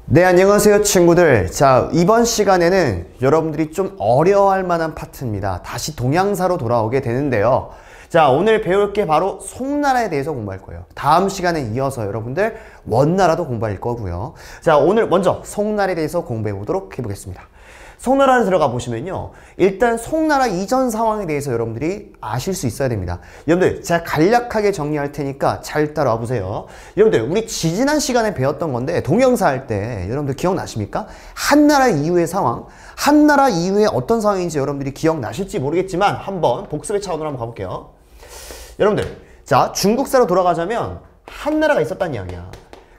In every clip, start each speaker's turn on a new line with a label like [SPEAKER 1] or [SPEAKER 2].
[SPEAKER 1] 네, 안녕하세요 친구들. 자, 이번 시간에는 여러분들이 좀 어려워할 만한 파트입니다. 다시 동양사로 돌아오게 되는데요. 자, 오늘 배울 게 바로 송나라에 대해서 공부할 거예요. 다음 시간에 이어서 여러분들 원나라도 공부할 거고요. 자, 오늘 먼저 송나라에 대해서 공부해 보도록 해보겠습니다. 송나라를 들어가 보시면요, 일단 송나라 이전 상황에 대해서 여러분들이 아실 수 있어야 됩니다. 여러분들 제가 간략하게 정리할 테니까 잘 따라와 보세요. 여러분들 우리 지지난 시간에 배웠던 건데, 동영사 할 때 여러분들 기억나십니까? 한나라 이후의 상황, 한나라 이후에 어떤 상황인지 여러분들이 기억나실지 모르겠지만 한번 복습의 차원으로 한번 가볼게요. 여러분들, 자, 중국사로 돌아가자면 한나라가 있었다는 이야기야.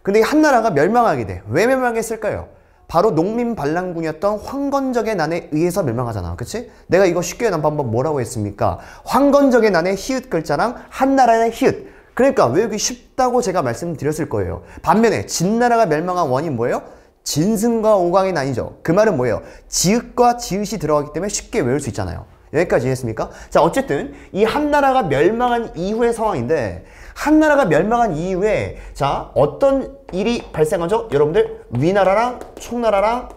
[SPEAKER 1] 근데 이 한나라가 멸망하게 돼. 왜 멸망했을까요? 바로 농민 반란군이었던 황건적의 난에 의해서 멸망하잖아. 그치? 내가 이거 쉽게 한번 뭐라고 했습니까? 황건적의 난의 히읗 글자랑 한나라의 히읗. 그러니까 외우기 쉽다고 제가 말씀드렸을 거예요. 반면에 진나라가 멸망한 원인 뭐예요? 진승과 오강의 난이죠. 그 말은 뭐예요? 지읒과 지읒이 들어가기 때문에 쉽게 외울 수 있잖아요. 여기까지 이해했습니까? 자, 어쨌든 이 한나라가 멸망한 이후의 상황인데, 한나라가 멸망한 이후에 자, 어떤 일이 발생하죠? 여러분들 위나라랑 총나라랑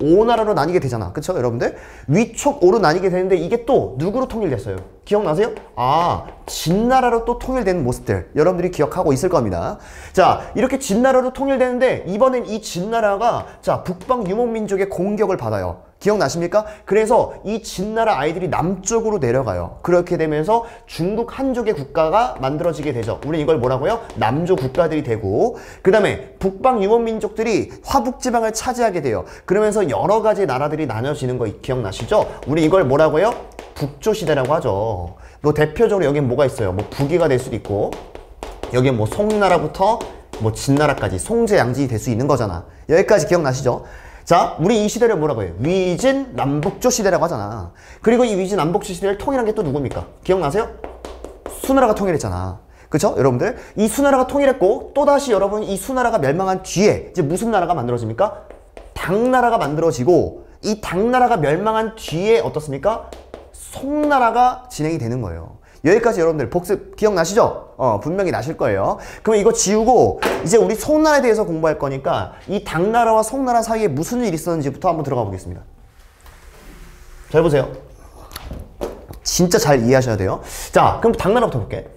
[SPEAKER 1] 오나라로 나뉘게 되잖아. 그쵸? 여러분들 위촉 오로 나뉘게 되는데, 이게 또 누구로 통일됐어요? 기억나세요? 아, 진나라로 또 통일되는 모습들 여러분들이 기억하고 있을 겁니다. 자, 이렇게 진나라로 통일되는데 이번엔 이 진나라가 자, 북방 유목민족의 공격을 받아요. 기억나십니까? 그래서 이 진나라 아이들이 남쪽으로 내려가요. 그렇게 되면서 중국 한족의 국가가 만들어지게 되죠. 우리 이걸 뭐라고요? 남조 국가들이 되고, 그 다음에 북방 유목민족들이 화북지방을 차지하게 돼요. 그러면서 여러 가지 나라들이 나눠지는 거 기억나시죠? 우리 이걸 뭐라고요? 북조시대라고 하죠. 뭐 대표적으로 여긴 뭐가 있어요? 뭐 북이가 될 수도 있고, 여긴 뭐 송나라부터 뭐 진나라까지 송제양진이 될 수 있는 거잖아. 여기까지 기억나시죠? 자, 우리 이 시대를 뭐라고 해요? 위진 남북조 시대라고 하잖아. 그리고 이 위진 남북조 시대를 통일한 게 또 누굽니까? 기억나세요? 수나라가 통일했잖아. 그쵸? 여러분들 이 수나라가 통일했고, 또다시 여러분 이 수나라가 멸망한 뒤에 이제 무슨 나라가 만들어집니까? 당나라가 만들어지고, 이 당나라가 멸망한 뒤에 어떻습니까? 송나라가 진행이 되는 거예요. 여기까지 여러분들 복습 기억나시죠? 분명히 나실 거예요. 그럼 이거 지우고 이제 우리 송나라에 대해서 공부할 거니까 이 당나라와 송나라 사이에 무슨 일이 있었는지부터 한번 들어가 보겠습니다. 잘 보세요. 진짜 잘 이해하셔야 돼요. 자, 그럼 당나라부터 볼게.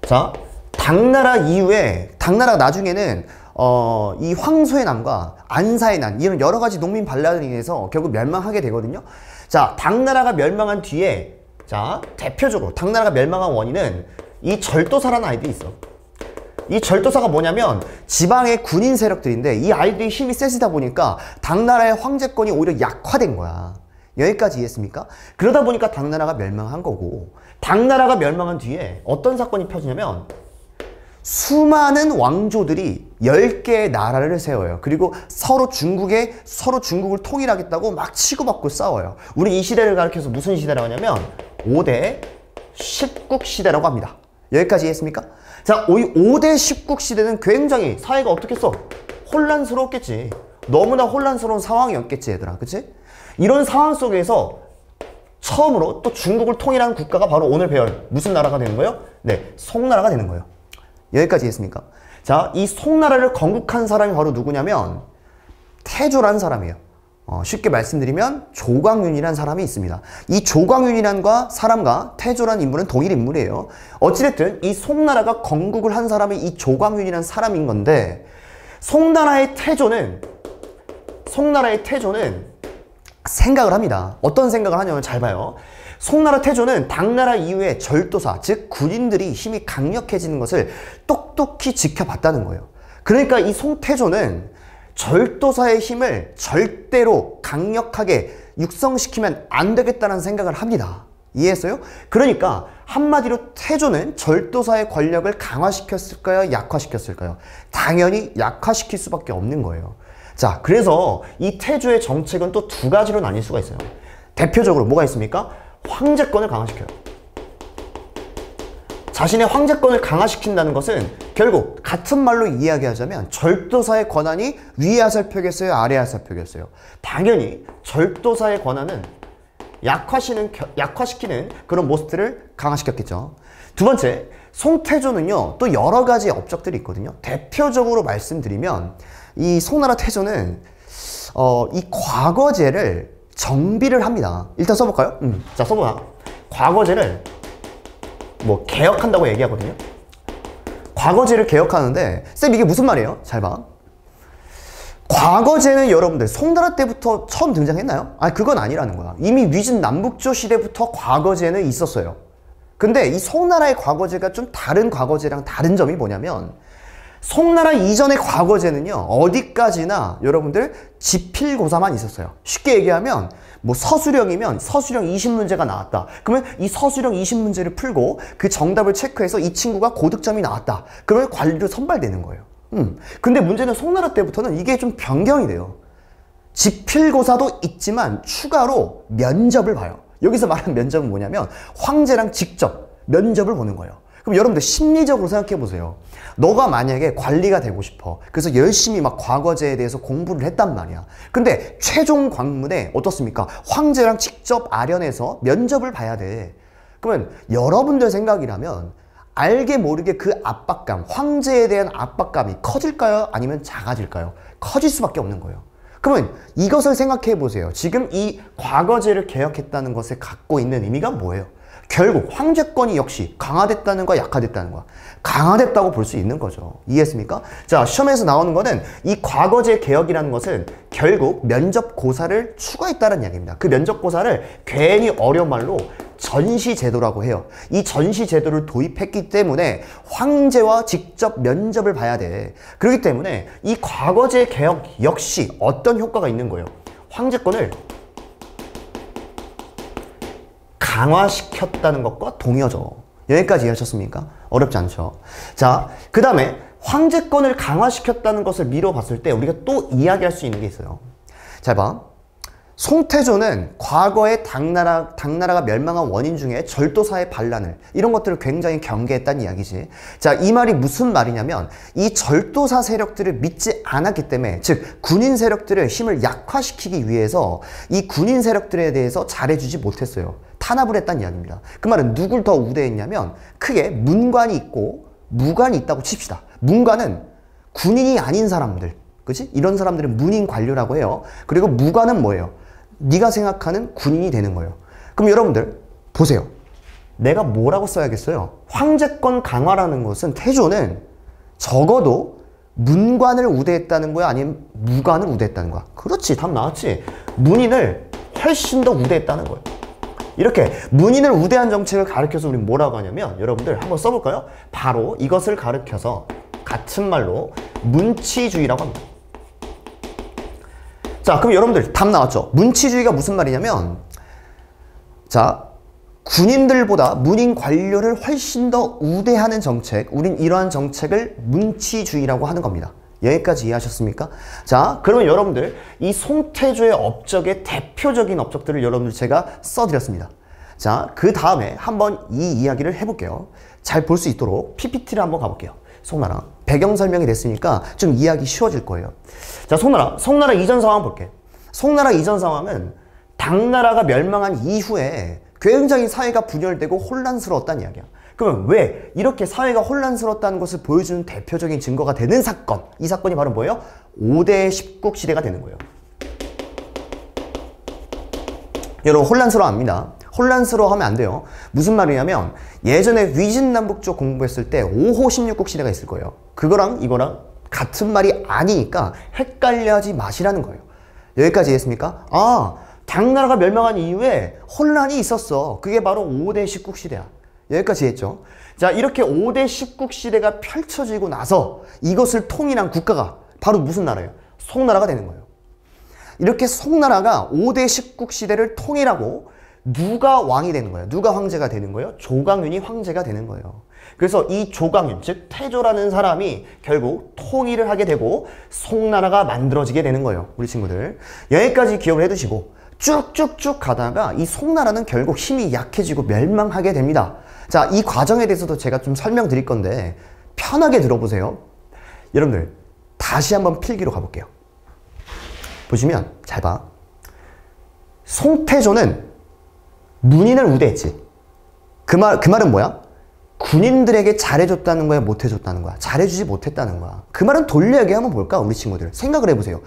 [SPEAKER 1] 자, 당나라 이후에, 당나라가 나중에는 이 황소의 난과 안사의 난, 이런 여러 가지 농민 반란으로 인해서 결국 멸망하게 되거든요. 자, 당나라가 멸망한 뒤에, 자, 대표적으로 당나라가 멸망한 원인은 이 절도사라는 아이들이 있어. 이 절도사가 뭐냐면 지방의 군인 세력들인데, 이 아이들이 힘이 세지다 보니까 당나라의 황제권이 오히려 약화된 거야. 여기까지 이해했습니까? 그러다 보니까 당나라가 멸망한 거고, 당나라가 멸망한 뒤에 어떤 사건이 펴지냐면 수많은 왕조들이 10개의 나라를 세워요. 그리고 서로 중국을 통일하겠다고 막 치고받고 싸워요. 우리 이 시대를 가리켜서 무슨 시대라고 하냐면 5대 10국 시대라고 합니다. 여기까지 이해했습니까? 자, 5대 10국 시대는 굉장히 사회가 어떻겠어? 혼란스러웠겠지. 너무나 혼란스러운 상황이었겠지, 얘들아. 그치? 이런 상황 속에서 처음으로 또 중국을 통일한 국가가 바로 오늘 배울 무슨 나라가 되는 거예요? 네, 송나라가 되는 거예요. 여기까지 했습니까? 자, 이 송나라를 건국한 사람이 바로 누구냐면 태조라는 사람이에요. 쉽게 말씀드리면 조광윤이라는 사람이 있습니다. 이 조광윤이라는 사람과 태조라는 인물은 동일 인물이에요. 어찌됐든 이 송나라가 건국을 한 사람이 이 조광윤이라는 사람인 건데, 송나라의 태조는 생각을 합니다. 어떤 생각을 하냐면 잘 봐요. 송나라 태조는 당나라 이후에 절도사, 즉 군인들이 힘이 강력해지는 것을 똑똑히 지켜봤다는 거예요. 그러니까 이 송태조는 절도사의 힘을 절대로 강력하게 육성시키면 안 되겠다는 생각을 합니다. 이해했어요? 그러니까 한마디로 태조는 절도사의 권력을 강화시켰을까요? 약화시켰을까요? 당연히 약화시킬 수밖에 없는 거예요. 자, 그래서 이 태조의 정책은 또 두 가지로 나뉠 수가 있어요. 대표적으로 뭐가 있습니까? 황제권을 강화시켜요. 자신의 황제권을 강화시킨다는 것은 결국 같은 말로 이야기하자면 절도사의 권한이 위에 하살표겠어요? 아래 하살표겠어요? 당연히 절도사의 권한은 약화시키는 그런 모습들을 강화시켰겠죠. 두 번째, 송태조는요, 또 여러 가지 업적들이 있거든요. 대표적으로 말씀드리면, 이 송나라 태조는, 이 과거제를 정비를 합니다. 일단 써볼까요? 자, 써보자. 과거제를 뭐 개혁한다고 얘기하거든요. 과거제를 개혁하는데, 쌤 이게 무슨 말이에요? 잘 봐. 과거제는 여러분들 송나라 때부터 처음 등장했나요? 아니, 그건 아니라는 거야. 이미 위진 남북조 시대부터 과거제는 있었어요. 근데 이 송나라의 과거제가 좀 다른 과거제랑 다른 점이 뭐냐면, 송나라 이전의 과거제는요, 어디까지나 여러분들 지필고사만 있었어요. 쉽게 얘기하면 뭐 서술형이면 서술형 20문제가 나왔다. 그러면 이 서술형 20문제를 풀고 그 정답을 체크해서 이 친구가 고득점이 나왔다. 그러면 관리로 선발되는 거예요. 근데 문제는 송나라 때부터는 이게 좀 변경이 돼요. 지필고사도 있지만 추가로 면접을 봐요. 여기서 말하는 면접은 뭐냐면 황제랑 직접 면접을 보는 거예요. 그럼 여러분들 심리적으로 생각해 보세요. 너가 만약에 관리가 되고 싶어. 그래서 열심히 막 과거제에 대해서 공부를 했단 말이야. 근데 최종 관문에 어떻습니까? 황제랑 직접 아련해서 면접을 봐야 돼. 그러면 여러분들 생각이라면 알게 모르게 그 압박감, 황제에 대한 압박감이 커질까요? 아니면 작아질까요? 커질 수밖에 없는 거예요. 그러면 이것을 생각해 보세요. 지금 이 과거제를 개혁했다는 것에 갖고 있는 의미가 뭐예요? 결국 황제권이 역시 강화됐다는 거야, 약화됐다는 거야? 강화됐다고 볼 수 있는 거죠. 이해했습니까? 자, 시험에서 나오는 거는 이 과거제 개혁이라는 것은 결국 면접고사를 추가했다는 이야기입니다. 그 면접고사를 괜히 어려운 말로 전시제도라고 해요. 이 전시제도를 도입했기 때문에 황제와 직접 면접을 봐야 돼. 그렇기 때문에 이 과거제 개혁 역시 어떤 효과가 있는 거예요? 황제권을 강화시켰다는 것과 동의어죠. 여기까지 이해하셨습니까? 어렵지 않죠? 자, 그 다음에 황제권을 강화시켰다는 것을 미뤄봤을 때 우리가 또 이야기할 수 있는 게 있어요. 잘 봐. 송태조는 과거에 당나라가 멸망한 원인 중에 절도사의 반란을, 이런 것들을 굉장히 경계했다는 이야기지. 자, 이 말이 무슨 말이냐면 이 절도사 세력들을 믿지 않았기 때문에, 즉 군인 세력들의 힘을 약화시키기 위해서 이 군인 세력들에 대해서 잘해주지 못했어요. 탄압을 했다는 이야기입니다. 그 말은 누굴 더 우대했냐면 크게 문관이 있고 무관이 있다고 칩시다. 문관은 군인이 아닌 사람들, 그치? 이런 사람들은 문인 관료라고 해요. 그리고 무관은 뭐예요? 네가 생각하는 군인이 되는 거예요. 그럼 여러분들 보세요. 내가 뭐라고 써야겠어요? 황제권 강화라는 것은 태조는 적어도 문관을 우대했다는 거야? 아니면 무관을 우대했다는 거야? 그렇지, 답 나왔지. 문인을 훨씬 더 우대했다는 거예요. 이렇게 문인을 우대한 정책을 가르쳐서 우리 뭐라고 하냐면, 여러분들 한번 써볼까요? 바로 이것을 가르쳐서 같은 말로 문치주의라고 합니다. 자, 그럼 여러분들 답 나왔죠? 문치주의가 무슨 말이냐면, 자, 군인들보다 문인 관료를 훨씬 더 우대하는 정책, 우린 이러한 정책을 문치주의라고 하는 겁니다. 여기까지 이해하셨습니까? 자, 그러면 여러분들 이 송태조의 업적의 대표적인 업적들을 여러분들 제가 써드렸습니다. 자, 그 다음에 한번 이 이야기를 해볼게요. 잘 볼 수 있도록 PPT를 한번 가볼게요. 송나라 배경 설명이 됐으니까 좀 이해하기 쉬워질 거예요. 자, 송나라 이전 상황 볼게. 송나라 이전 상황은 당나라가 멸망한 이후에 굉장히 사회가 분열되고 혼란스러웠다는 이야기야. 그러면 왜 이렇게 사회가 혼란스러웠다는 것을 보여주는 대표적인 증거가 되는 사건, 이 사건이 바로 뭐예요? 5대 십국 시대가 되는 거예요. 여러분 혼란스러워합니다. 혼란스러워하면 안 돼요. 무슨 말이냐면 예전에 위진남북조 공부했을 때 5호 16국 시대가 있을 거예요. 그거랑 이거랑 같은 말이 아니니까 헷갈려하지 마시라는 거예요. 여기까지 이해했습니까? 아, 당나라가 멸망한 이후에 혼란이 있었어. 그게 바로 5대 십국 시대야. 여기까지 했죠. 자, 이렇게 5대 십국 시대가 펼쳐지고 나서 이것을 통일한 국가가 바로 무슨 나라예요? 송나라가 되는 거예요. 이렇게 송나라가 5대 십국 시대를 통일하고 누가 왕이 되는 거예요? 누가 황제가 되는 거예요? 조강윤이 황제가 되는 거예요. 그래서 이 조강윤, 즉 태조라는 사람이 결국 통일을 하게 되고 송나라가 만들어지게 되는 거예요. 우리 친구들. 여기까지 기억을 해두시고 쭉쭉쭉 가다가 이 송나라는 결국 힘이 약해지고 멸망하게 됩니다. 자, 이 과정에 대해서도 제가 좀 설명드릴 건데 편하게 들어보세요. 여러분들 다시 한번 필기로 가볼게요. 보시면 잘 봐. 송태조는 문인을 우대했지. 그 말은 뭐야? 군인들에게 잘해줬다는 거야, 못해줬다는 거야? 잘해주지 못했다는 거야. 그 말은 돌려 얘기하면 뭘까? 우리 친구들 생각을 해보세요.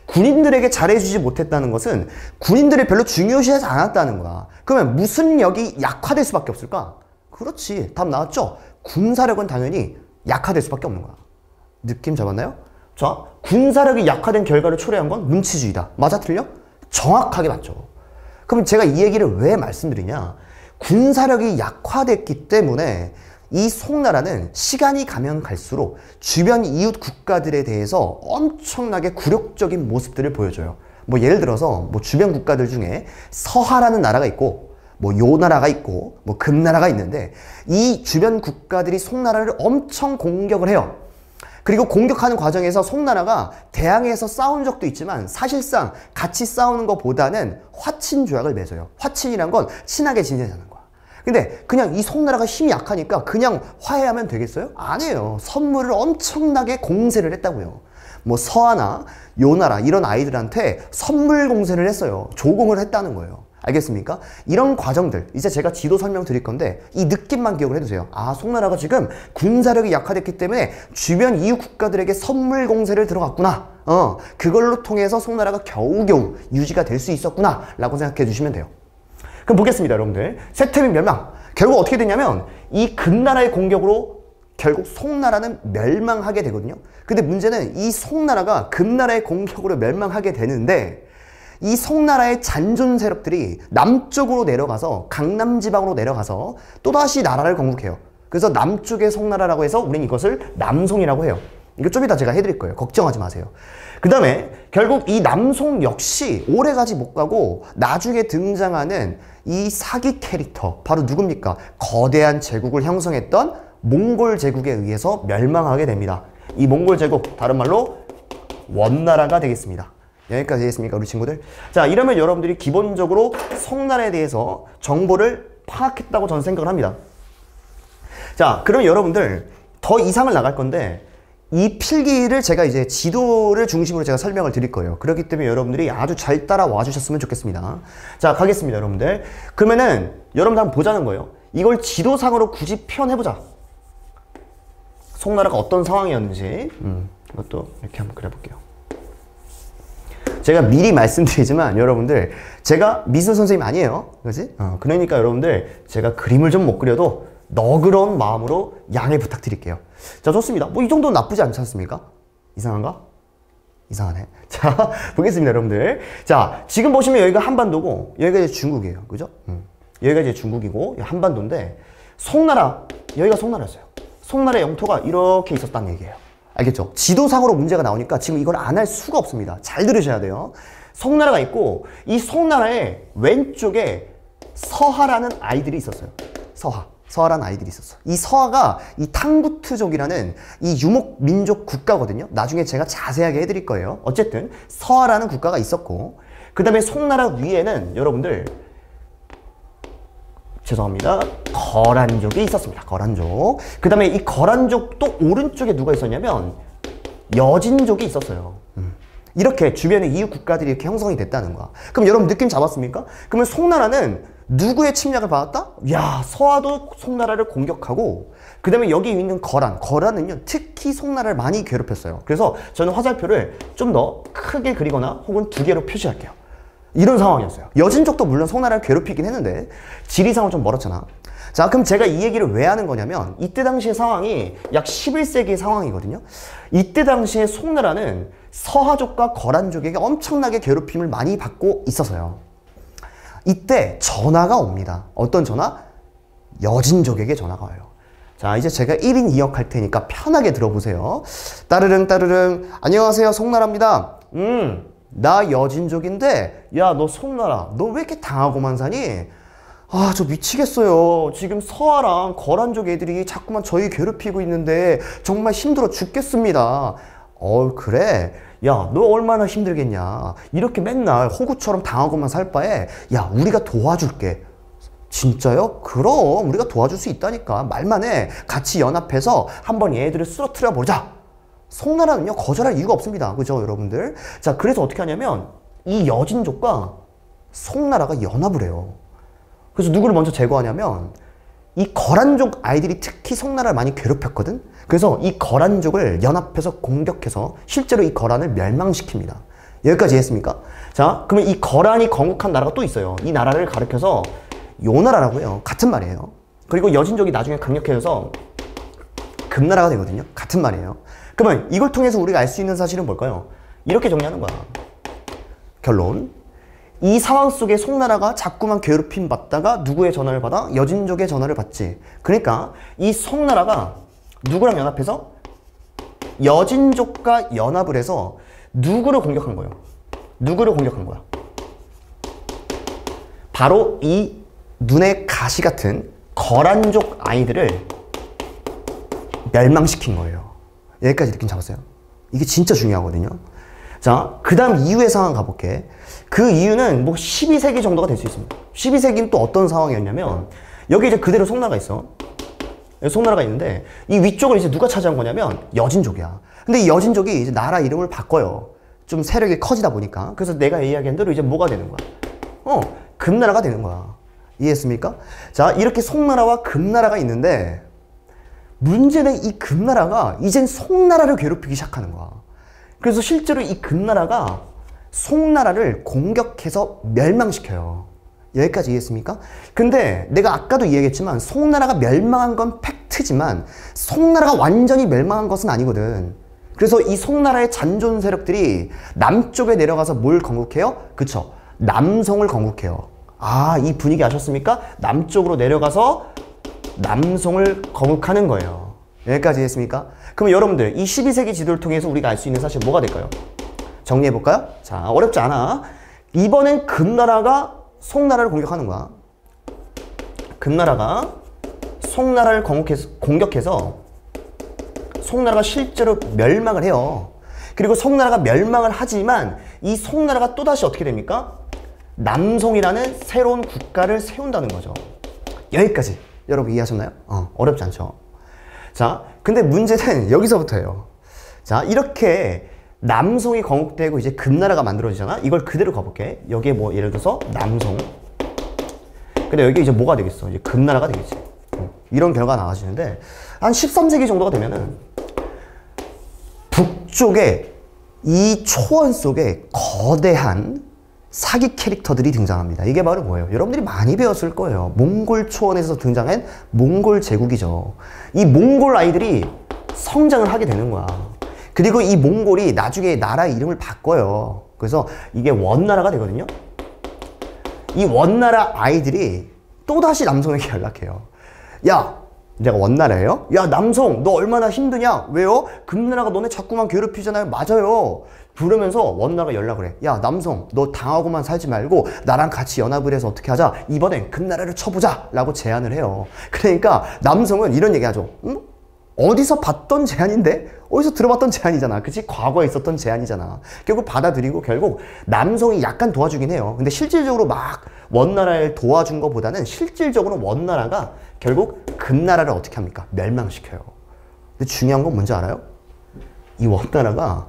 [SPEAKER 1] 군인들에게 잘해주지 못했다는 것은 군인들이 별로 중요시하지 않았다는 거야. 그러면 무슨 역이 약화될 수밖에 없을까? 그렇지, 답 나왔죠? 군사력은 당연히 약화될 수밖에 없는 거야. 느낌 잡았나요? 자, 군사력이 약화된 결과를 초래한 건 문치주의다. 맞아, 틀려? 정확하게 맞죠. 그럼 제가 이 얘기를 왜 말씀드리냐? 군사력이 약화됐기 때문에 이 송나라는 시간이 가면 갈수록 주변 이웃 국가들에 대해서 엄청나게 굴욕적인 모습들을 보여줘요. 뭐 예를 들어서 뭐 주변 국가들 중에 서하라는 나라가 있고 뭐 요나라가 있고 뭐 금나라가 있는데 이 주변 국가들이 송나라를 엄청 공격을 해요. 그리고 공격하는 과정에서 송나라가 대항해서 싸운 적도 있지만 사실상 같이 싸우는 것보다는 화친 조약을 맺어요. 화친이란 건 친하게 지내자는 거야. 근데 그냥 이 송나라가 힘이 약하니까 그냥 화해하면 되겠어요? 아니에요. 선물을 엄청나게 공세를 했다고요. 뭐 서하나 요나라 이런 아이들한테 선물 공세를 했어요. 조공을 했다는 거예요. 알겠습니까? 이런 과정들 이제 제가 지도 설명 드릴 건데 이 느낌만 기억을 해두세요. 아, 송나라가 지금 군사력이 약화됐기 때문에 주변 이웃 국가들에게 선물 공세를 들어갔구나. 그걸로 통해서 송나라가 겨우겨우 유지가 될 수 있었구나 라고 생각해 주시면 돼요. 그럼 보겠습니다, 여러분들. 세태민 멸망. 결국 어떻게 되냐면 이 금나라의 공격으로 결국 송나라는 멸망하게 되거든요. 근데 문제는 이 송나라가 금나라의 공격으로 멸망하게 되는데 이 송나라의 잔존 세력들이 남쪽으로 내려가서 강남지방으로 내려가서 또다시 나라를 건국해요. 그래서 남쪽의 송나라라고 해서 우린 이것을 남송이라고 해요. 이거 좀 이따 제가 해드릴 거예요. 걱정하지 마세요. 그 다음에 결국 이 남송 역시 오래가지 못 가고 나중에 등장하는 이 사기 캐릭터 바로 누굽니까? 거대한 제국을 형성했던 몽골 제국에 의해서 멸망하게 됩니다. 이 몽골 제국 다른 말로 원나라가 되겠습니다. 여기까지 되겠습니까, 우리 친구들? 자, 이러면 여러분들이 기본적으로 송나라에 대해서 정보를 파악했다고 저는 생각을 합니다. 자, 그럼 여러분들 더 이상을 나갈 건데 이 필기를 제가 이제 지도를 중심으로 제가 설명을 드릴 거예요. 그렇기 때문에 여러분들이 아주 잘 따라와 주셨으면 좋겠습니다. 자, 가겠습니다, 여러분들. 그러면은 여러분들 한번 보자는 거예요. 이걸 지도상으로 굳이 표현해보자. 송나라가 어떤 상황이었는지 이것도 이렇게 한번 그려볼게요. 제가 미리 말씀드리지만 여러분들 제가 미술 선생님 아니에요. 그지? 그러니까 여러분들 제가 그림을 좀 못 그려도 너그러운 마음으로 양해 부탁드릴게요. 자, 좋습니다. 뭐 이 정도는 나쁘지 않지 않습니까? 이상한가? 이상하네. 자, 보겠습니다, 여러분들. 자, 지금 보시면 여기가 한반도고 여기가 이제 중국이에요. 그죠? 여기가 이제 중국이고 한반도인데 송나라, 여기가 송나라였어요. 송나라의 영토가 이렇게 있었다는 얘기예요. 알겠죠? 지도상으로 문제가 나오니까 지금 이걸 안 할 수가 없습니다. 잘 들으셔야 돼요. 송나라가 있고 이 송나라의 왼쪽에 서하라는 아이들이 있었어요. 서하라는 아이들이 있었어. 이 서하가 이 탕구트족이라는 이 유목 민족 국가거든요. 나중에 제가 자세하게 해드릴 거예요. 어쨌든 서하라는 국가가 있었고 그 다음에 송나라 위에는 여러분들 죄송합니다. 거란족이 있었습니다. 거란족. 그 다음에 이 거란족 또 오른쪽에 누가 있었냐면 여진족이 있었어요. 이렇게 주변에 이웃 국가들이 이렇게 형성이 됐다는 거야. 그럼 여러분 느낌 잡았습니까? 그러면 송나라는 누구의 침략을 받았다? 야, 서하도 송나라를 공격하고 그 다음에 여기 있는 거란은요 특히 송나라를 많이 괴롭혔어요. 그래서 저는 화살표를 좀 더 크게 그리거나 혹은 두 개로 표시할게요. 이런 상황이었어요. 여진족도 물론 송나라를 괴롭히긴 했는데 지리상은 좀 멀었잖아. 자, 그럼 제가 이 얘기를 왜 하는 거냐면 이때 당시의 상황이 약 11세기의 상황이거든요. 이때 당시에 송나라는 서하족과 거란족에게 엄청나게 괴롭힘을 많이 받고 있었어요. 이때 전화가 옵니다. 어떤 전화? 여진족에게 전화가 와요. 자, 이제 제가 1인 2역 할 테니까 편하게 들어보세요. 따르릉 따르릉 안녕하세요, 송나라입니다. 나 여진족인데 야, 너 송나라 너 왜 이렇게 당하고만 사니? 아, 저 미치겠어요. 지금 서하랑 거란족 애들이 자꾸만 저희 괴롭히고 있는데 정말 힘들어 죽겠습니다. 그래? 야, 너 얼마나 힘들겠냐. 이렇게 맨날 호구처럼 당하고만 살 바에 야, 우리가 도와줄게. 진짜요? 그럼 우리가 도와줄 수 있다니까. 말만 해. 같이 연합해서 한번 얘들을 쓰러뜨려 보자. 송나라는요 거절할 이유가 없습니다. 그죠, 여러분들? 자, 그래서 어떻게 하냐면 이 여진족과 송나라가 연합을 해요. 그래서 누구를 먼저 제거하냐면 이 거란족 아이들이 특히 송나라를 많이 괴롭혔거든. 그래서 이 거란족을 연합해서 공격해서 실제로 이 거란을 멸망시킵니다. 여기까지 이해했습니까? 자, 그러면 이 거란이 건국한 나라가 또 있어요. 이 나라를 가리켜서 요 나라라고 해요. 같은 말이에요. 그리고 여진족이 나중에 강력해져서 금나라가 되거든요. 같은 말이에요. 그러면 이걸 통해서 우리가 알 수 있는 사실은 뭘까요? 이렇게 정리하는 거야. 결론. 이 상황 속에 송나라가 자꾸만 괴롭힘 받다가 누구의 전화를 받아? 여진족의 전화를 받지. 그러니까 이 송나라가 누구랑 연합해서? 여진족과 연합을 해서 누구를 공격한 거예요? 누구를 공격한 거야? 바로 이 눈에 가시 같은 거란족 아이들을 멸망시킨 거예요. 여기까지 느낌 잡았어요? 이게 진짜 중요하거든요. 자, 그 다음 이후의 상황 가볼게. 그 이유는 뭐 12세기 정도가 될 수 있습니다. 12세기는 또 어떤 상황이었냐면 여기 이제 그대로 송나라가 있어. 송나라가 있는데 이 위쪽을 이제 누가 차지한 거냐면 여진족이야. 근데 이 여진족이 이제 나라 이름을 바꿔요. 좀 세력이 커지다 보니까. 그래서 내가 이야기한 대로 이제 뭐가 되는 거야? 금나라가 되는 거야. 이해했습니까? 자, 이렇게 송나라와 금나라가 있는데 문제는 이 금나라가 이젠 송나라를 괴롭히기 시작하는 거야. 그래서 실제로 이 금나라가 송나라를 공격해서 멸망시켜요. 여기까지 이해했습니까? 근데 내가 아까도 이야기했지만 송나라가 멸망한 건 팩트지만 송나라가 완전히 멸망한 것은 아니거든. 그래서 이 송나라의 잔존 세력들이 남쪽에 내려가서 뭘 건국해요? 그쵸? 남송을 건국해요. 아, 이 분위기 아셨습니까? 남쪽으로 내려가서 남송을 건국하는 거예요. 여기까지 이해했습니까? 그럼 여러분들 이 12세기 지도를 통해서 우리가 알 수 있는 사실 뭐가 될까요? 정리해볼까요? 자, 어렵지 않아. 이번엔 금나라가 송나라를 공격하는 거야. 금나라가 송나라를 공격해서 송나라가 실제로 멸망을 해요. 그리고 송나라가 멸망을 하지만 이 송나라가 또다시 어떻게 됩니까? 남송이라는 새로운 국가를 세운다는 거죠. 여기까지 여러분 이해하셨나요? 어렵지 않죠? 자, 근데 문제는 여기서부터예요. 자, 이렇게 남송이 건국되고 이제 금나라가 만들어지잖아? 이걸 그대로 가볼게. 여기에 뭐 예를 들어서 남송. 근데 여기 이제 뭐가 되겠어? 이제 금나라가 되겠지. 이런 결과가 나와지는데 한 13세기 정도가 되면은 북쪽에 이 초원 속에 거대한 사기 캐릭터들이 등장합니다. 이게 바로 뭐예요? 여러분들이 많이 배웠을 거예요. 몽골 초원에서 등장한 몽골 제국이죠. 이 몽골 아이들이 성장을 하게 되는 거야. 그리고 이 몽골이 나중에 나라 이름을 바꿔요. 그래서 이게 원나라가 되거든요. 이 원나라 아이들이 또다시 남송에게 연락해요. 야, 내가 원나라예요? 야, 남송 너 얼마나 힘드냐? 왜요? 금나라가 너네 자꾸만 괴롭히잖아요. 맞아요. 그러면서 원나라가 연락을 해. 야, 남송 너 당하고만 살지 말고 나랑 같이 연합을 해서 어떻게 하자? 이번엔 금나라를 쳐보자 라고 제안을 해요. 그러니까 남송은 이런 얘기 하죠. 응? 어디서 봤던 제안인데? 어디서 들어봤던 제안이잖아. 그치? 과거에 있었던 제안이잖아. 결국 받아들이고 결국 남송이 약간 도와주긴 해요. 근데 실질적으로 막 원나라를 도와준 것보다는 실질적으로 원나라가 결국 금나라를 어떻게 합니까? 멸망시켜요. 근데 중요한 건 뭔지 알아요? 이 원나라가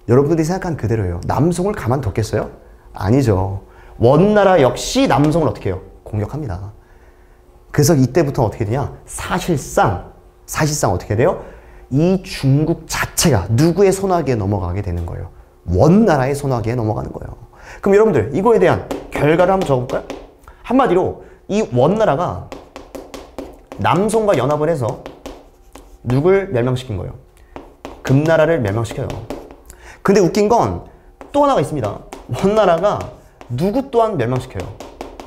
[SPEAKER 1] 여러분들이 생각한 그대로예요. 남송을 가만뒀겠어요? 아니죠. 원나라 역시 남송을 어떻게 해요? 공격합니다. 그래서 이때부터 어떻게 되냐? 사실상 어떻게 돼요? 이 중국 자체가 누구의 손아귀에 넘어가게 되는 거예요? 원나라의 손아귀에 넘어가는 거예요. 그럼 여러분들 이거에 대한 결과를 한번 적어볼까요? 한마디로 이 원나라가 남송과 연합을 해서 누굴 멸망시킨 거예요? 금나라를 멸망시켜요. 근데 웃긴 건 또 하나가 있습니다. 원나라가 누구 또한 멸망시켜요?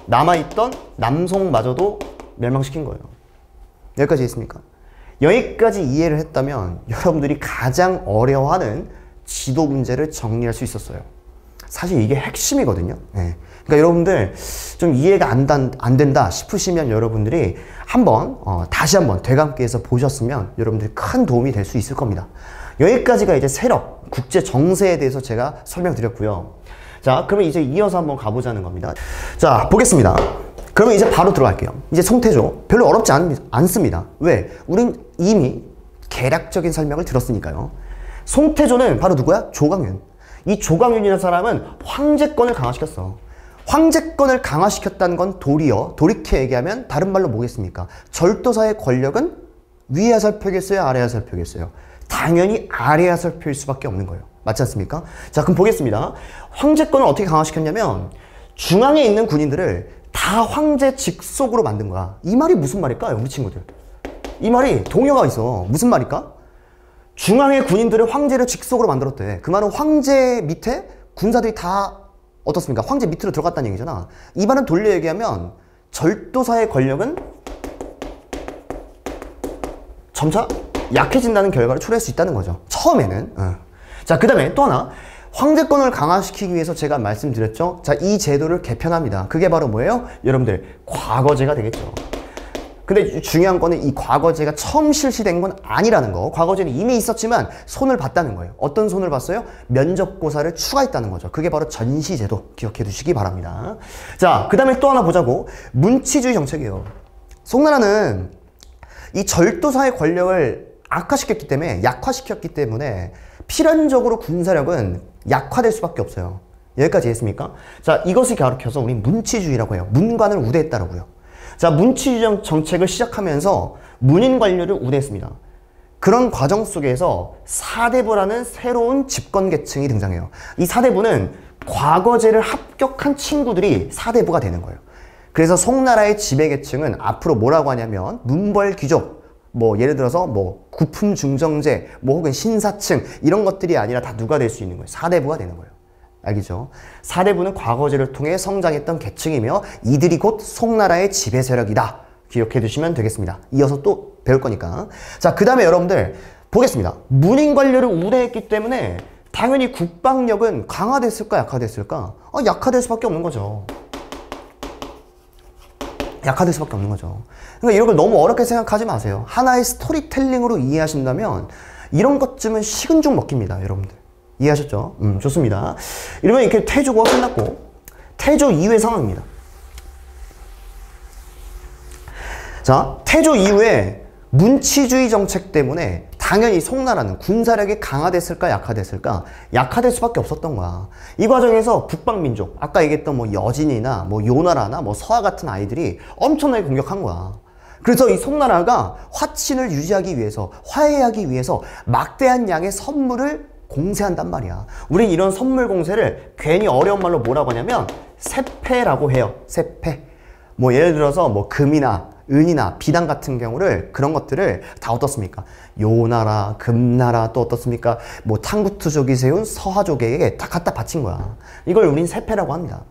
[SPEAKER 1] 남아있던 남송마저도 멸망시킨 거예요. 여기까지 있습니까? 여기까지 이해를 했다면 여러분들이 가장 어려워하는 지도 문제를 정리할 수 있었어요. 사실 이게 핵심이거든요. 네. 그러니까 여러분들 좀 이해가 안 된다 싶으시면 여러분들이 다시 한번 되감기해서 보셨으면 여러분들이 큰 도움이 될 수 있을 겁니다. 여기까지가 이제 세력, 국제 정세에 대해서 제가 설명드렸고요. 자, 그러면 이제 이어서 한번 가보자는 겁니다. 자, 보겠습니다. 그러면 이제 바로 들어갈게요. 이제 송태조 별로 어렵지 않습니다. 왜? 우린 이미 개략적인 설명을 들었으니까요. 송태조는 바로 누구야? 조광윤. 이 조광윤이라는 사람은 황제권을 강화시켰어. 황제권을 강화시켰다는 건 돌이켜 얘기하면 다른 말로 뭐겠습니까? 절도사의 권력은 위에 하살표겠어요? 아래 하살표겠어요? 당연히 아래 하살표일 수밖에 없는 거예요. 맞지 않습니까? 자, 그럼 보겠습니다. 황제권을 어떻게 강화시켰냐면 중앙에 있는 군인들을 다 황제 직속으로 만든 거야. 이 말이 무슨 말일까요, 우리 친구들? 이 말이 동요가 있어. 무슨 말일까? 중앙의 군인들을 황제를 직속으로 만들었대. 그 말은 황제 밑에 군사들이 다 어떻습니까? 황제 밑으로 들어갔다는 얘기잖아. 이 말은 돌려 얘기하면 절도사의 권력은 점차 약해진다는 결과를 초래할 수 있다는 거죠. 처음에는. 자, 그 다음에 또 하나. 황제권을 강화시키기 위해서 제가 말씀드렸죠. 자, 이 제도를 개편합니다. 그게 바로 뭐예요? 여러분들, 과거제가 되겠죠. 근데 중요한 거는 이 과거제가 처음 실시된 건 아니라는 거. 과거제는 이미 있었지만 손을 봤다는 거예요. 어떤 손을 봤어요? 면접고사를 추가했다는 거죠. 그게 바로 전시제도. 기억해 두시기 바랍니다. 자, 그 다음에 또 하나 보자고. 문치주의 정책이에요. 송나라는 이 절도사의 권력을 약화시켰기 때문에 필연적으로 군사력은 약화될 수밖에 없어요. 여기까지 했습니까? 자, 이것을 가르쳐서 우리 문치주의라고 해요. 문관을 우대했다라고요. 자, 문치주의 정책을 시작하면서 문인 관료를 우대했습니다. 그런 과정 속에서 사대부라는 새로운 집권 계층이 등장해요. 이 사대부는 과거제를 합격한 친구들이 사대부가 되는 거예요. 그래서 송나라의 지배계층은 앞으로 뭐라고 하냐면 문벌 귀족, 뭐 예를 들어서 뭐 구품 중정제, 뭐 혹은 신사층 이런 것들이 아니라 다 누가 될 수 있는 거예요? 사대부가 되는 거예요. 알겠죠? 사대부는 과거제를 통해 성장했던 계층이며 이들이 곧 송나라의 지배 세력이다. 기억해 두시면 되겠습니다. 이어서 또 배울 거니까. 자, 그 다음에 여러분들 보겠습니다. 문인 관료를 우대했기 때문에 당연히 국방력은 강화됐을까 약화됐을까? 약화될 수밖에 없는 거죠. 약화될 수밖에 없는 거죠. 그러니까 이런 걸 너무 어렵게 생각하지 마세요. 하나의 스토리텔링으로 이해하신다면 이런 것쯤은 식은 죽 먹힙니다, 여러분들. 이해하셨죠? 좋습니다. 이러면 이렇게 태조가 끝났고 태조 이후의 상황입니다. 자, 태조 이후에 문치주의 정책 때문에 당연히 송나라는 군사력이 강화됐을까 약화됐을까? 약화될 수밖에 없었던 거야. 이 과정에서 북방민족, 아까 얘기했던 뭐 여진이나 뭐 요나라나 뭐 서하 같은 아이들이 엄청나게 공격한 거야. 그래서 이 송나라가 화친을 유지하기 위해서, 화해하기 위해서 막대한 양의 선물을 공세한단 말이야. 우린 이런 선물 공세를 괜히 어려운 말로 뭐라고 하냐면 세패라고 해요. 세패. 뭐 예를 들어서 뭐 금이나 은이나 비단 같은 경우를 그런 것들을 다 어떻습니까? 요나라, 금나라 또 어떻습니까? 뭐 탕구투족이 세운 서하족에게 다 갖다 바친 거야. 이걸 우린 세패라고 합니다.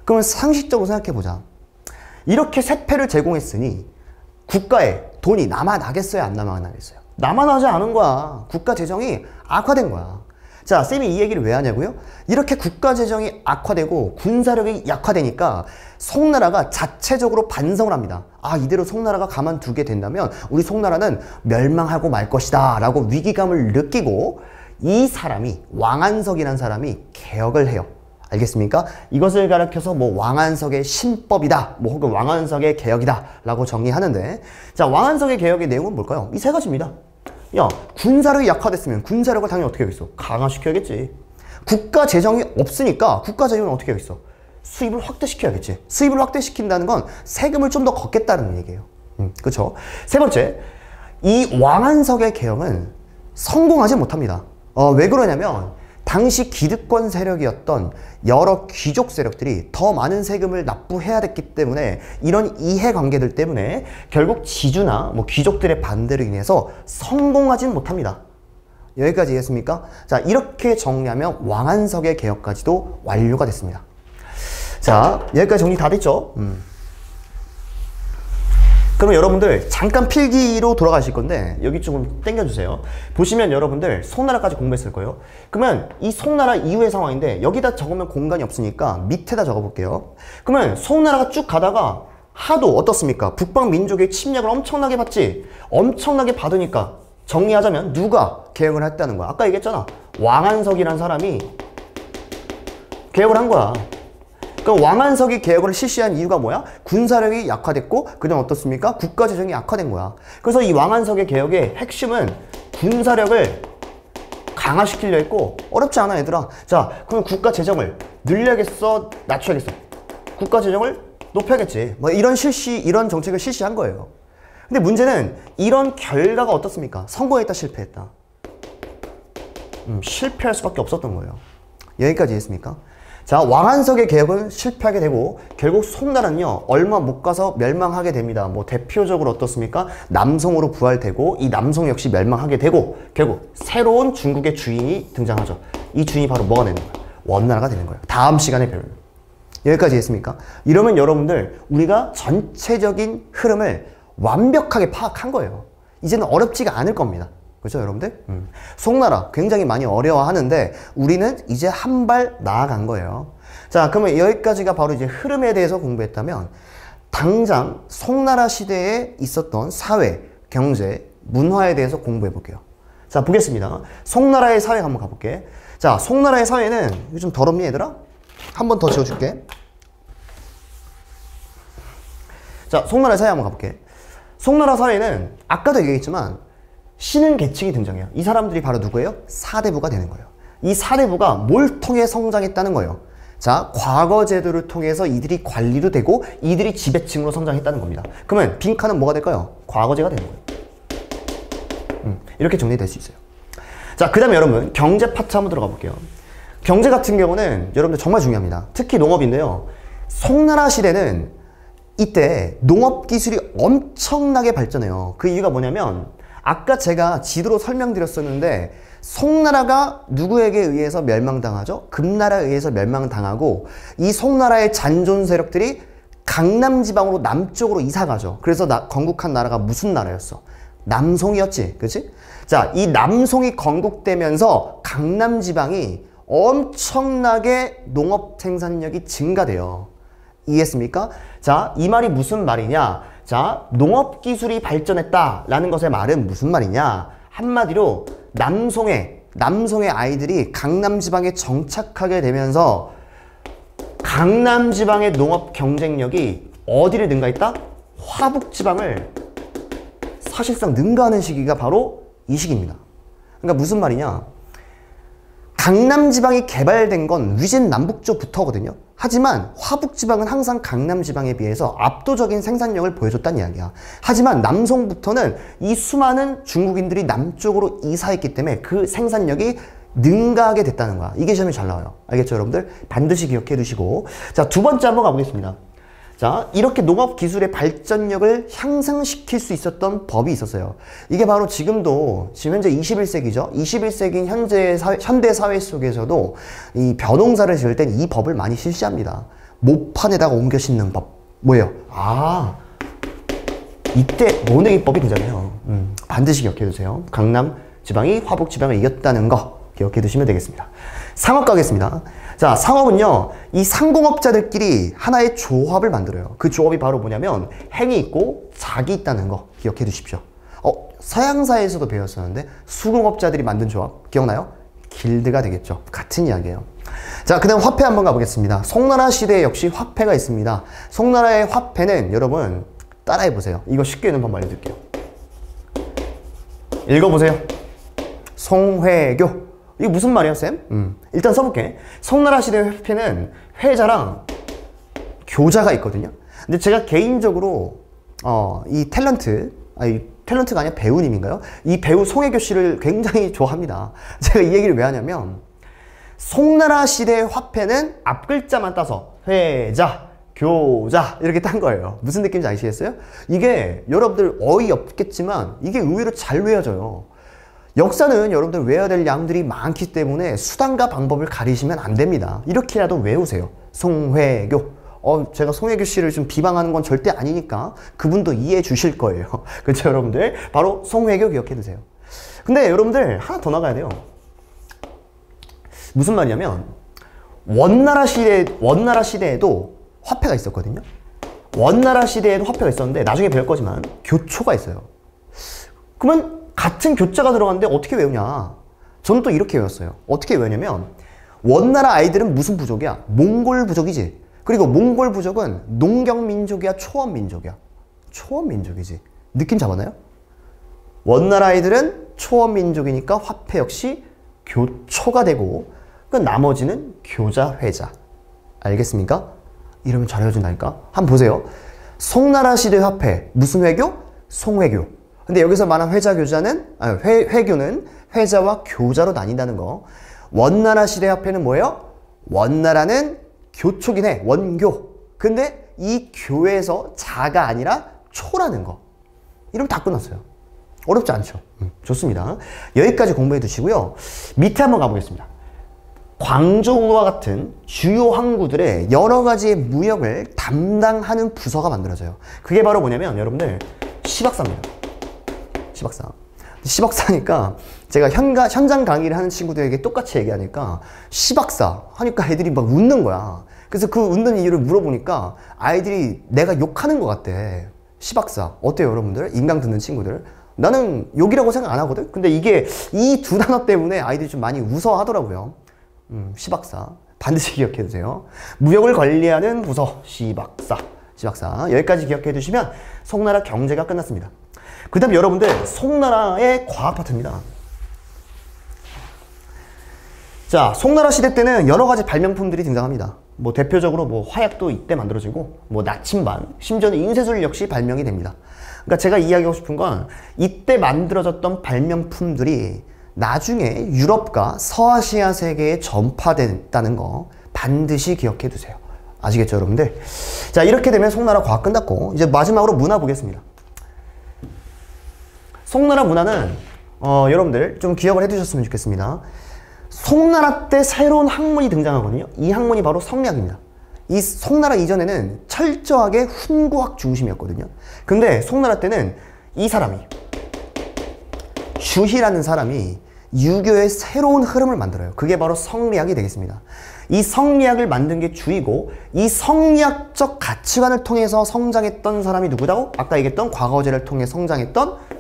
[SPEAKER 1] 그러면 상식적으로 생각해보자. 이렇게 세패를 제공했으니 국가에 돈이 남아나겠어요? 안 남아나겠어요? 남아나지 않은 거야. 국가 재정이 악화된 거야. 자, 쌤이 이 얘기를 왜 하냐고요? 이렇게 국가 재정이 악화되고 군사력이 약화되니까 송나라가 자체적으로 반성을 합니다. 아, 이대로 송나라가 가만두게 된다면 우리 송나라는 멸망하고 말 것이다 라고 위기감을 느끼고 이 사람이, 왕안석이라는 사람이 개혁을 해요. 알겠습니까? 이것을 가르쳐서 뭐 왕안석의 신법이다, 뭐 혹은 왕안석의 개혁이다 라고 정의하는데, 자, 왕안석의 개혁의 내용은 뭘까요? 이 세 가지입니다. 야, 군사력이 약화됐으면 군사력을 당연히 어떻게 하겠어? 강화시켜야겠지. 국가 재정이 없으니까 국가 재정은 어떻게 하겠어? 수입을 확대시켜야겠지. 수입을 확대시킨다는 건 세금을 좀 더 걷겠다는 얘기예요. 그렇죠? 세 번째, 이 왕안석의 개혁은 성공하지 못합니다. 왜 그러냐면 당시 기득권 세력이었던 여러 귀족 세력들이 더 많은 세금을 납부해야 됐기 때문에 이런 이해관계들 때문에 결국 지주나 뭐 귀족들의 반대로 인해서 성공하진 못합니다. 여기까지 이해했습니까? 자, 이렇게 정리하면 왕안석의 개혁까지도 완료가 됐습니다. 자, 여기까지 정리 다 됐죠? 그럼 여러분들 잠깐 필기로 돌아가실 건데 여기 조금 당겨주세요. 보시면 여러분들 송나라까지 공부했을 거예요. 그러면 이 송나라 이후의 상황인데 여기다 적으면 공간이 없으니까 밑에다 적어볼게요. 그러면 송나라가 쭉 가다가 하도 어떻습니까? 북방 민족의 침략을 엄청나게 받지. 엄청나게 받으니까 정리하자면 누가 개혁을 했다는 거야? 아까 얘기했잖아. 왕안석이라는 사람이 개혁을 한 거야. 그럼 왕안석이 개혁을 실시한 이유가 뭐야? 군사력이 약화됐고 그다음 어떻습니까? 국가 재정이 약화된 거야. 그래서 이 왕안석의 개혁의 핵심은 군사력을 강화시키려 했고 어렵지 않아 얘들아. 자, 그럼 국가 재정을 늘려야겠어? 낮춰야겠어? 국가 재정을 높여야겠지. 뭐 이런 정책을 실시한 거예요. 근데 문제는 이런 결과가 어떻습니까? 성공했다, 실패했다. 실패할 수밖에 없었던 거예요. 여기까지 했습니까? 자, 왕한석의 개혁은 실패하게 되고 결국 송나라는요 얼마 못 가서 멸망하게 됩니다. 뭐 대표적으로 어떻습니까? 남송으로 부활되고 이 남송 역시 멸망하게 되고 결국 새로운 중국의 주인이 등장하죠. 이 주인이 바로 뭐가 되는 거예요? 원나라가 되는 거예요. 다음 시간에 배울. 여기까지 했습니까? 이러면 여러분들 우리가 전체적인 흐름을 완벽하게 파악한 거예요. 이제는 어렵지가 않을 겁니다. 그렇죠, 여러분들? 송나라 굉장히 많이 어려워하는데 우리는 이제 한 발 나아간 거예요. 자, 그러면 여기까지가 바로 이제 흐름에 대해서 공부했다면 당장 송나라 시대에 있었던 사회, 경제, 문화에 대해서 공부해 볼게요. 자, 보겠습니다. 송나라의 사회 한번 가볼게. 자, 송나라의 사회는 이거 좀 더럽니 얘들아? 한 번 더 지워줄게. 자, 송나라의 사회 한번 가볼게. 송나라 사회는 아까도 얘기했지만 신흥 계층이 등장해요. 이 사람들이 바로 누구예요? 사대부가 되는 거예요. 이 사대부가 뭘 통해 성장했다는 거예요? 자, 과거 제도를 통해서 이들이 관리도 되고 이들이 지배층으로 성장했다는 겁니다. 그러면 빈칸은 뭐가 될까요? 과거제가 되는 거예요. 이렇게 정리될 수 있어요. 자, 그 다음에 여러분 경제 파트 한번 들어가 볼게요. 경제 같은 경우는 여러분들 정말 중요합니다. 특히 농업인데요. 송나라 시대는 이때 농업 기술이 엄청나게 발전해요. 그 이유가 뭐냐면 아까 제가 지도로 설명드렸었는데 송나라가 누구에게 의해서 멸망당하죠? 금나라에 의해서 멸망당하고 이 송나라의 잔존 세력들이 강남지방으로 남쪽으로 이사가죠. 그래서 건국한 나라가 무슨 나라였어? 남송이었지, 그치? 자, 이 남송이 건국되면서 강남지방이 엄청나게 농업 생산력이 증가돼요. 이해했습니까? 자, 이 말이 무슨 말이냐? 자, 농업 기술이 발전했다라는 것의 말은 무슨 말이냐? 한마디로 남송의 아이들이 강남지방에 정착하게 되면서 강남지방의 농업 경쟁력이 어디를 능가했다? 화북지방을 사실상 능가하는 시기가 바로 이 시기입니다. 그러니까 무슨 말이냐? 강남지방이 개발된 건 위진 남북조부터거든요. 하지만 화북지방은 항상 강남지방에 비해서 압도적인 생산력을 보여줬다는 이야기야. 하지만 남송부터는 이 수많은 중국인들이 남쪽으로 이사했기 때문에 그 생산력이 능가하게 됐다는 거야. 이게 시험에 잘 나와요. 알겠죠, 여러분들? 반드시 기억해 두시고. 자, 두 번째 한번 가보겠습니다. 자, 이렇게 농업 기술의 발전력을 향상시킬 수 있었던 법이 있었어요. 이게 바로 지금 현재 21세기죠. 21세기 현대 사회 속에서도 이 벼농사를 지을 땐 이 법을 많이 실시합니다. 모판에다가 옮겨 심는 법. 뭐예요? 아, 이때 모내기법이 되잖아요. 반드시 기억해 두세요. 강남 지방이 화북 지방을 이겼다는 거 기억해 두시면 되겠습니다. 상업 가겠습니다. 자, 상업은요, 이 상공업자들끼리 하나의 조합을 만들어요. 그 조합이 바로 뭐냐면 행이 있고 작이 있다는 거 기억해 두십시오. 서양사에서도 배웠었는데 수공업자들이 만든 조합 기억나요? 길드가 되겠죠. 같은 이야기예요. 자, 그 다음 화폐 한번 가보겠습니다. 송나라 시대에 역시 화폐가 있습니다. 송나라의 화폐는 여러분 따라해보세요. 이거 쉽게 읽는 방법 알려드릴게요. 읽어보세요. 송회교. 이게 무슨 말이야, 쌤? 일단 써볼게. 송나라 시대 화폐는 회자랑 교자가 있거든요. 근데 제가 개인적으로 이 탤런트가 아니라 배우님인가요? 이 배우 송혜교 씨를 굉장히 좋아합니다. 제가 이 얘기를 왜 하냐면 송나라 시대의 화폐는 앞글자만 따서 회자, 교자 이렇게 딴 거예요. 무슨 느낌인지 아시겠어요? 이게 여러분들 어이없겠지만 이게 의외로 잘 외워져요. 역사는 여러분들 외워야 될 양들이 많기 때문에 수단과 방법을 가리시면 안 됩니다. 이렇게라도 외우세요. 송회교. 제가 송혜교 씨를 좀 비방하는 건 절대 아니니까 그분도 이해해 주실 거예요. 그렇죠, 여러분들? 바로 송회교 기억해 두세요. 근데 여러분들 하나 더 나가야 돼요. 무슨 말이냐면 원나라 시대에도 화폐가 있었거든요. 원나라 시대에도 화폐가 있었는데 나중에 배울 거지만 교초가 있어요. 그러면 같은 교자가 들어갔는데 어떻게 외우냐? 저는 또 이렇게 외웠어요. 어떻게 외우냐면 원나라 아이들은 무슨 부족이야? 몽골 부족이지. 그리고 몽골 부족은 농경민족이야? 초원민족이야? 초원민족이지. 느낌 잡았나요? 원나라 아이들은 초원민족이니까 화폐 역시 교초가 되고 그 나머지는 교자, 회자. 알겠습니까? 이러면 잘 헤어진다니까? 한번 보세요. 송나라 시대 화폐, 무슨 회교? 송회교. 근데 여기서 말한 회자 교자는, 회교는 회자와 교자로 나뉜다는 거. 원나라 시대 화폐는 뭐예요? 원나라는 교초긴 해. 원교. 근데 이 교에서 자가 아니라 초라는 거. 이러면 다 끝났어요. 어렵지 않죠? 좋습니다. 여기까지 공부해 두시고요. 밑에 한번 가보겠습니다. 광종과 같은 주요 항구들의 여러 가지의 무역을 담당하는 부서가 만들어져요. 그게 바로 뭐냐면 여러분들 시박사입니다. 시박사. 시박사니까 제가 현장 강의를 하는 친구들에게 똑같이 얘기하니까 시박사 하니까 애들이 막 웃는 거야. 그래서 그 웃는 이유를 물어보니까 아이들이 내가 욕하는 것 같대. 시박사. 어때요 여러분들? 인강 듣는 친구들? 나는 욕이라고 생각 안 하거든? 근데 이게 이 두 단어 때문에 아이들이 좀 많이 웃어 하더라고요. 시박사. 반드시 기억해 두세요. 무역을 관리하는 부서. 시박사. 시박사. 여기까지 기억해 두시면 송나라 경제가 끝났습니다. 그 다음 여러분들 송나라의 과학 파트입니다. 자, 송나라 시대 때는 여러 가지 발명품들이 등장합니다. 뭐 대표적으로 뭐 화약도 이때 만들어지고 뭐 나침반, 심지어는 인쇄술 역시 발명이 됩니다. 그러니까 제가 이야기하고 싶은 건 이때 만들어졌던 발명품들이 나중에 유럽과 서아시아 세계에 전파됐다는 거 반드시 기억해 두세요. 아시겠죠 여러분들? 자, 이렇게 되면 송나라 과학 끝났고 이제 마지막으로 문화 보겠습니다. 송나라 문화는 여러분들 좀 기억을 해 두셨으면 좋겠습니다. 송나라 때 새로운 학문이 등장하거든요. 이 학문이 바로 성리학입니다. 이 송나라 이전에는 철저하게 훈구학 중심이었거든요. 근데 송나라 때는 이 사람이 주희라는 사람이 유교의 새로운 흐름을 만들어요. 그게 바로 성리학이 되겠습니다. 이 성리학을 만든 게 주이고 이 성리학적 가치관을 통해서 성장했던 사람이 누구다고? 아까 얘기했던 과거제를 통해 성장했던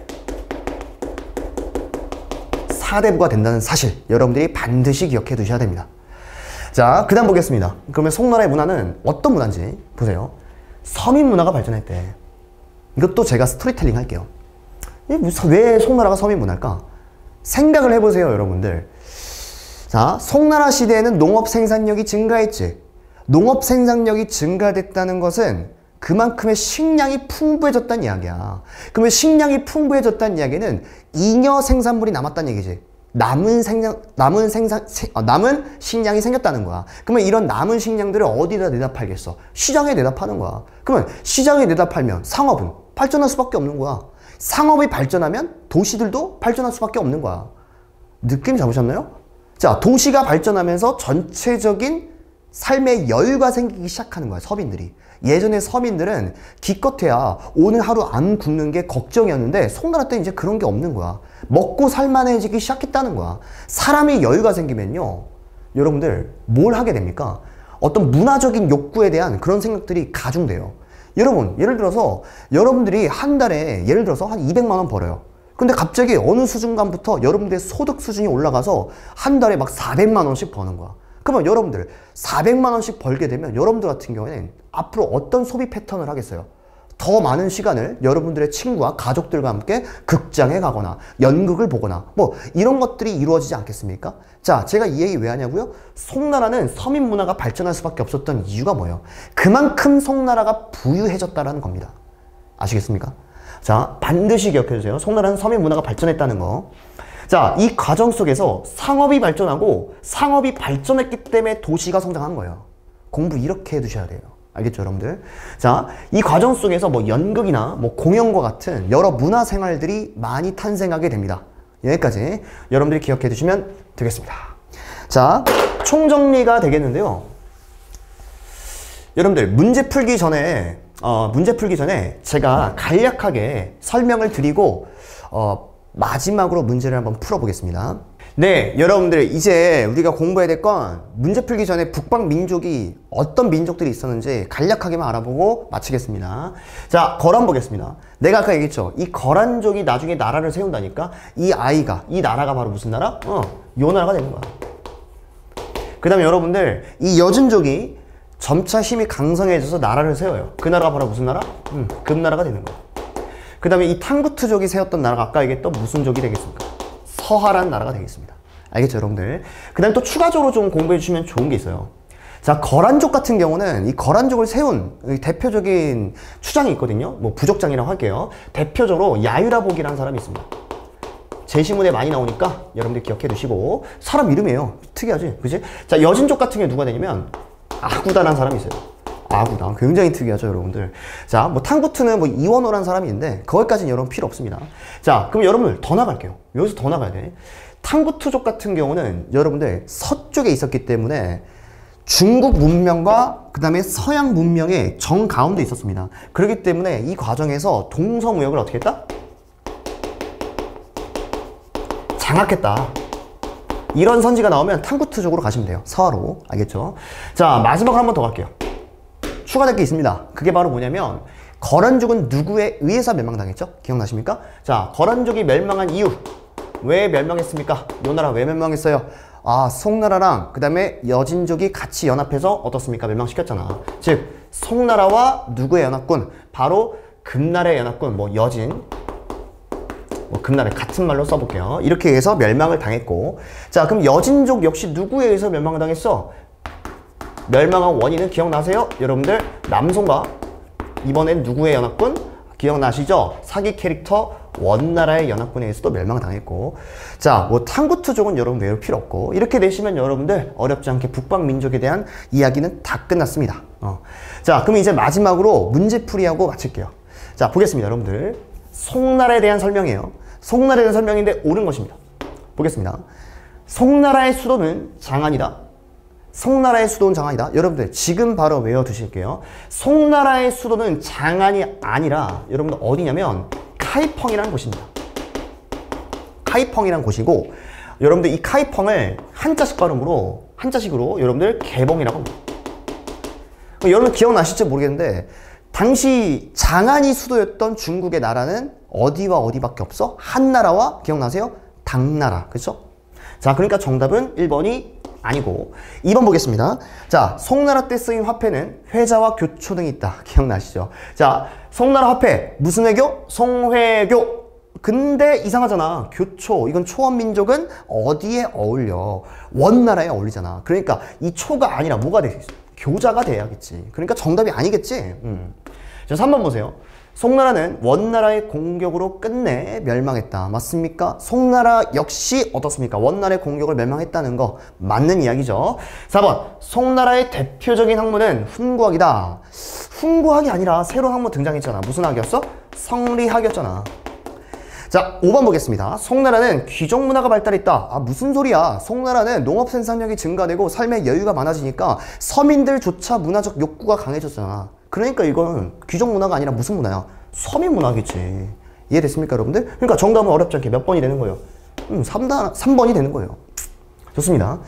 [SPEAKER 1] 사대부가 된다는 사실 여러분들이 반드시 기억해 두셔야 됩니다. 자, 그 다음 보겠습니다. 그러면 송나라의 문화는 어떤 문화인지 보세요. 서민 문화가 발전했대. 이것도 제가 스토리텔링 할게요. 왜 송나라가 서민 문화일까? 생각을 해보세요 여러분들. 자, 송나라 시대에는 농업 생산력이 증가했지. 농업 생산력이 증가됐다는 것은 그만큼의 식량이 풍부해졌다는 이야기야. 그러면 식량이 풍부해졌다는 이야기는 잉여 생산물이 남았다는 얘기지. 남은 식량이 생겼다는 거야. 그러면 이런 남은 식량들을 어디다 내다 팔겠어? 시장에 내다 파는 거야. 그러면 시장에 내다 팔면 상업은 발전할 수밖에 없는 거야. 상업이 발전하면 도시들도 발전할 수밖에 없는 거야. 느낌 잡으셨나요? 자, 도시가 발전하면서 전체적인 삶의 여유가 생기기 시작하는 거야, 서민들이. 예전에 서민들은 기껏해야 오늘 하루 안 굶는 게 걱정이었는데 송나라 때 이제 그런 게 없는 거야. 먹고 살만해지기 시작했다는 거야. 사람이 여유가 생기면요, 여러분들 뭘 하게 됩니까? 어떤 문화적인 욕구에 대한 그런 생각들이 가중돼요. 여러분, 예를 들어서 여러분들이 한 달에 예를 들어서 한 200만 원 벌어요. 근데 갑자기 어느 수준간부터 여러분들의 소득 수준이 올라가서 한 달에 막 400만 원씩 버는 거야. 그러면 여러분들 400만 원씩 벌게 되면 여러분들 같은 경우에는 앞으로 어떤 소비 패턴을 하겠어요? 더 많은 시간을 여러분들의 친구와 가족들과 함께 극장에 가거나 연극을 보거나 뭐 이런 것들이 이루어지지 않겠습니까? 자, 제가 이 얘기 왜 하냐고요? 송나라는 서민 문화가 발전할 수밖에 없었던 이유가 뭐예요? 그만큼 송나라가 부유해졌다는 겁니다. 아시겠습니까? 자, 반드시 기억해 주세요. 송나라는 서민 문화가 발전했다는 거. 자, 이 과정 속에서 상업이 발전하고 상업이 발전했기 때문에 도시가 성장한 거예요. 공부 이렇게 해두셔야 돼요. 알겠죠, 여러분들? 자, 이 과정 속에서 뭐 연극이나 뭐 공연과 같은 여러 문화 생활들이 많이 탄생하게 됩니다. 여기까지 여러분들이 기억해 두시면 되겠습니다. 자, 총정리가 되겠는데요. 여러분들 문제 풀기 전에 제가 간략하게 설명을 드리고 마지막으로 문제를 한번 풀어보겠습니다. 네, 여러분들 이제 우리가 공부해야 될 건 문제 풀기 전에 북방 민족이 어떤 민족들이 있었는지 간략하게만 알아보고 마치겠습니다. 자, 거란 보겠습니다. 내가 아까 얘기했죠. 이 거란족이 나중에 나라를 세운다니까 이 나라가 바로 무슨 나라? 요 나라가 되는 거야. 그 다음에 여러분들 이 여진족이 점차 힘이 강성해져서 나라를 세워요. 그 나라가 바로 무슨 나라? 금나라가 되는 거야. 그 다음에 이 탕구트족이 세웠던 나라가 아까 얘기했던 무슨 족이 되겠습니까? 서하란 나라가 되겠습니다. 알겠죠, 여러분들? 그 다음에 또 추가적으로 좀 공부해 주시면 좋은 게 있어요. 자, 거란족 같은 경우는 이 거란족을 세운 대표적인 추장이 있거든요. 뭐 부족장이라고 할게요. 대표적으로 야유라복이라는 사람이 있습니다. 제시문에 많이 나오니까 여러분들 기억해 두시고, 사람 이름이에요. 특이하지? 그치? 자, 여진족 같은 경우 누가 되냐면 아구다라는 사람이 있어요. 아구다. 굉장히 특이하죠, 여러분들. 자, 뭐 탕구투는 뭐 이원호라는 사람이 있는데 거기까지는 여러분 필요 없습니다. 자, 그럼 여러분들 더 나갈게요. 여기서 더 나가야 돼. 탕구투족 같은 경우는 여러분들 서쪽에 있었기 때문에 중국 문명과 그 다음에 서양 문명의 정가운데 있었습니다. 그렇기 때문에 이 과정에서 동서무역을 어떻게 했다? 장악했다. 이런 선지가 나오면 탕구투족으로 가시면 돼요. 서로. 알겠죠? 자, 마지막으로 한 번 더 갈게요. 추가될 게 있습니다. 그게 바로 뭐냐면 거란족은 누구에 의해서 멸망당했죠? 기억나십니까? 자, 거란족이 멸망한 이유. 왜 멸망했습니까? 요 나라 왜 멸망했어요? 아, 송나라랑 그 다음에 여진족이 같이 연합해서 어떻습니까? 멸망시켰잖아. 즉 송나라와 누구의 연합군? 바로 금나라의 연합군. 뭐 여진, 뭐 금나라 같은 말로 써볼게요. 이렇게 해서 멸망을 당했고, 자, 그럼 여진족 역시 누구에 의해서 멸망을 당했어? 멸망한 원인은 기억나세요? 여러분들 남송과 이번엔 누구의 연합군? 기억나시죠? 사기 캐릭터 원나라의 연합군에 의해서도 멸망을 당했고, 자, 뭐 탕구투족은 여러분 외울 필요 없고, 이렇게 되시면 여러분들 어렵지 않게 북방민족에 대한 이야기는 다 끝났습니다. 자, 그럼 이제 마지막으로 문제풀이하고 마칠게요. 자, 보겠습니다, 여러분들. 송나라에 대한 설명이에요. 송나라에 대한 설명인데 옳은 것입니다. 보겠습니다. 송나라의 수도는 장안이다. 송나라의 수도는 장안이다. 여러분들 지금 바로 외워두실게요. 송나라의 수도는 장안이 아니라 여러분들 어디냐면 카이펑이라는 곳입니다. 카이펑이라는 곳이고, 여러분들 이 카이펑을 한자식 발음으로, 한자식으로 여러분들 개봉이라고 합니다. 여러분 기억나실지 모르겠는데 당시 장안이 수도였던 중국의 나라는 어디와 어디밖에 없어? 한나라와, 기억나세요? 당나라. 그렇죠? 자, 그러니까 정답은 1번이 아니고 2번 보겠습니다. 자, 송나라 때 쓰인 화폐는 회자와 교초 등이 있다. 기억나시죠? 자, 송나라 화폐 무슨 회교? 송회교. 근데 이상하잖아. 교초, 이건 초원민족은 어디에 어울려? 원나라에 어울리잖아. 그러니까 이 초가 아니라 뭐가 돼 있어? 교자가 돼야겠지. 그러니까 정답이 아니겠지. 자, 3번 보세요. 송나라는 원나라의 공격으로 끝내 멸망했다. 맞습니까? 송나라 역시 어떻습니까? 원나라의 공격을 멸망했다는 거 맞는 이야기죠. 4번. 송나라의 대표적인 학문은 훈구학이다. 훈구학이 아니라 새로운 학문 등장했잖아. 무슨 학이었어? 성리학이었잖아. 자, 5번 보겠습니다. 송나라는 귀족 문화가 발달했다. 아, 무슨 소리야? 송나라는 농업 생산력이 증가되고 삶의 여유가 많아지니까 서민들조차 문화적 욕구가 강해졌잖아. 그러니까 이건 귀족 문화가 아니라 무슨 문화야? 서민 문화겠지. 이해됐습니까, 여러분들? 그러니까 정답은 어렵지 않게 몇 번이 되는 거예요? 3번이 되는 거예요. 좋습니다.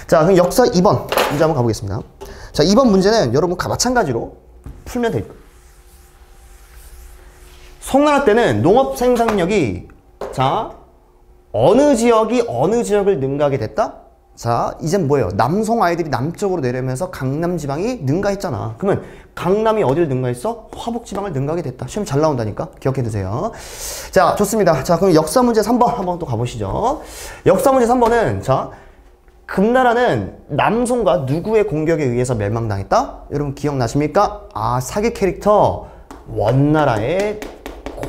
[SPEAKER 1] 자, 그럼 역사 2번 문제 한번 가보겠습니다. 자, 2번 문제는 여러분과 마찬가지로 풀면 됩니다. 송나라 때는 농업 생산력이, 자, 어느 지역이 어느 지역을 능가하게 됐다? 자, 이젠 뭐예요? 남송 아이들이 남쪽으로 내려오면서 강남 지방이 능가했잖아. 그러면 강남이 어디를 능가했어? 화북 지방을 능가하게 됐다. 시험 잘 나온다니까 기억해 두세요. 자, 좋습니다. 자, 그럼 역사 문제 3번 한번 또 가보시죠. 역사 문제 3번은, 자, 금나라는 남송과 누구의 공격에 의해서 멸망당했다? 여러분 기억나십니까? 아, 사기 캐릭터 원나라의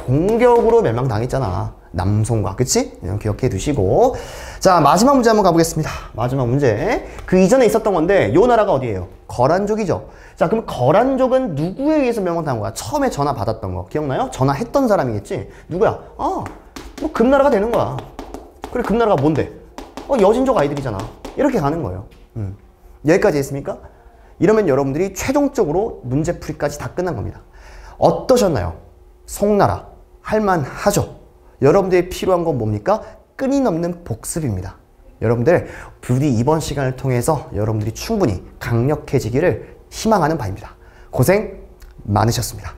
[SPEAKER 1] 공격으로 멸망당했잖아. 남송과, 그치? 기억해 두시고. 자, 마지막 문제 한번 가보겠습니다. 마지막 문제. 그 이전에 있었던 건데 요 나라가 어디예요? 거란족이죠. 자, 그럼 거란족은 누구에 의해서 멸망당한 거야? 처음에 전화 받았던 거 기억나요? 전화했던 사람이겠지? 누구야? 뭐 금나라가 되는 거야. 그래, 금나라가 뭔데? 여진족 아이들이잖아. 이렇게 가는 거예요. 여기까지 했습니까? 이러면 여러분들이 최종적으로 문제풀이까지 다 끝난 겁니다. 어떠셨나요? 송나라 할만하죠? 여러분들이 필요한 건 뭡니까? 끊임없는 복습입니다. 여러분들 부디 이번 시간을 통해서 여러분들이 충분히 강력해지기를 희망하는 바입니다. 고생 많으셨습니다.